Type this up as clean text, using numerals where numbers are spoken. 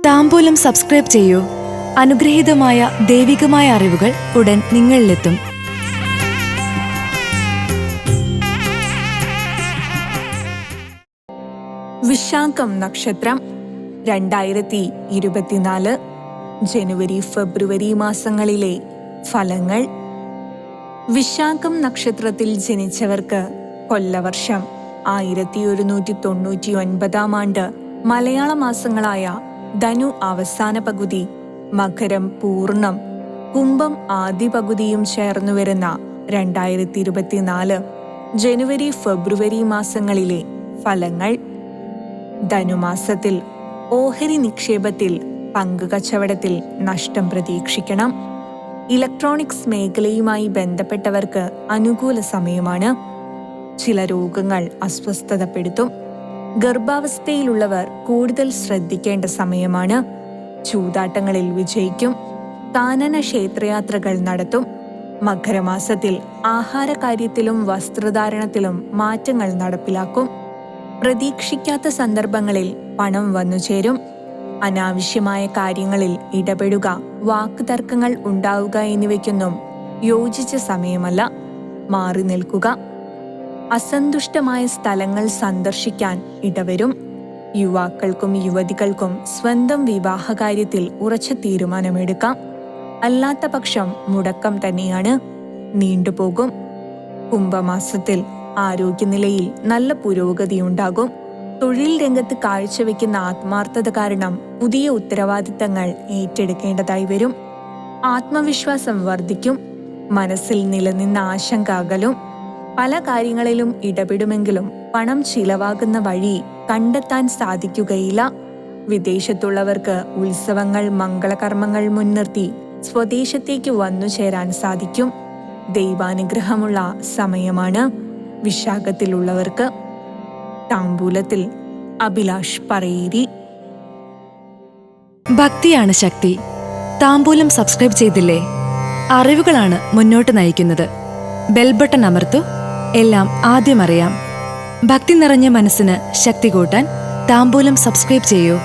താംബൂലം subscribe ചെയ്യൂ. അനുഗ്രഹീതമായ ദൈവികമായ അറിവുകൾ ഉടൻ നിങ്ങളിലെത്തും. വിശാഖം നക്ഷത്രം 2024 ജനുവരി ഫെബ്രുവരി മാസങ്ങളിലെ ഫലങ്ങൾ. വിശാഖം നക്ഷത്രത്തിൽ ജനിച്ചവർക്ക് കൊല്ലവർഷം 1199 ആണ്ട് മലയാള മാസങ്ങളായ ധനു അവസാന പകുതി, മകരം പൂർണ്ണം, കുംഭം ആദ്യ പകുതിയും ചേർന്നു വരുന്ന 2024 ജനുവരി ഫെബ്രുവരി മാസങ്ങളിലെ ഫലങ്ങൾ. ധനുമാസത്തിൽ ഓഹരി നിക്ഷേപത്തിൽ, പങ്കുകച്ചവടത്തിൽ നഷ്ടം പ്രതീക്ഷിക്കണം. ഇലക്ട്രോണിക്സ് മേഖലയുമായി ബന്ധപ്പെട്ടവർക്ക് അനുകൂല സമയമാണ്. ചില രോഗങ്ങൾ അസ്വസ്ഥതപ്പെടുത്തും. ഗർഭാവസ്ഥയിലുള്ളവർ കൂടുതൽ ശ്രദ്ധിക്കേണ്ട സമയമാണ്. ചൂതാട്ടങ്ങളിൽ വിജയിക്കും. കാനന ക്ഷേത്രയാത്രകൾ നടത്തും. മകരമാസത്തിൽ ആഹാരകാര്യത്തിലും വസ്ത്രധാരണത്തിലും മാറ്റങ്ങൾ നടപ്പിലാക്കും. പ്രതീക്ഷിക്കാത്ത സന്ദർഭങ്ങളിൽ പണം വന്നുചേരും. അനാവശ്യമായ കാര്യങ്ങളിൽ ഇടപെടുക, വാക്കുതർക്കങ്ങൾ ഉണ്ടാവുക എന്നിവയ്ക്കൊന്നും യോജിച്ച സമയമല്ല. മാറി നിൽക്കുക. അസന്തുഷ്ടമായ സ്ഥലങ്ങൾ സന്ദർശിക്കാൻ ഇടവരും. യുവാക്കൾക്കും യുവതികൾക്കും സ്വന്തം വിവാഹകാര്യത്തിൽ ഉറച്ച തീരുമാനമെടുക്കാം. അല്ലാത്ത പക്ഷം മുടക്കം തന്നെയാണ്, നീണ്ടുപോകും. കുംഭമാസത്തിൽ ആരോഗ്യനിലയിൽ നല്ല പുരോഗതിയുണ്ടാകും. തൊഴിൽ രംഗത്ത് കാഴ്ചവെക്കുന്ന ആത്മാർത്ഥത കാരണം പുതിയ ഉത്തരവാദിത്തങ്ങൾ ഏറ്റെടുക്കേണ്ടതായി വരും. ആത്മവിശ്വാസം വർദ്ധിക്കും. മനസ്സിൽ നിലനിന്ന ആശങ്ക അകലും. പല കാര്യങ്ങളിലും ഇടപെടുമെങ്കിലും പണം ചിലവാകുന്ന വഴി കണ്ടെത്താൻ സാധിക്കുകയില്ല. വിദേശത്തുള്ളവർക്ക് ഉത്സവങ്ങൾ, മംഗളകർമ്മങ്ങൾ മുൻനിർത്തി സ്വദേശത്തേക്ക് വന്നുചേരാൻ സാധിക്കും. ദൈവാനുഗ്രഹമുള്ള സമയമാണ് വിശാഖത്തിലുള്ളവർക്ക്. താംബൂലത്തിൽ അഭിലാഷ് പറയേരി. ഭക്തിയാണ് ശക്തി. താംബൂലം സബ്സ്ക്രൈബ് ചെയ്തില്ലേ? അറിവുകളാണ് മുന്നോട്ട് നയിക്കുന്നത്. ബെൽ ബട്ടൺ അമർത്തു. എല്ലാം ആദ്യം അറിയാം. ഭക്തി നിറഞ്ഞ മനസ്സിന് ശക്തി കൂട്ടാൻ താംബൂലം സബ്സ്ക്രൈബ് ചെയ്യൂ.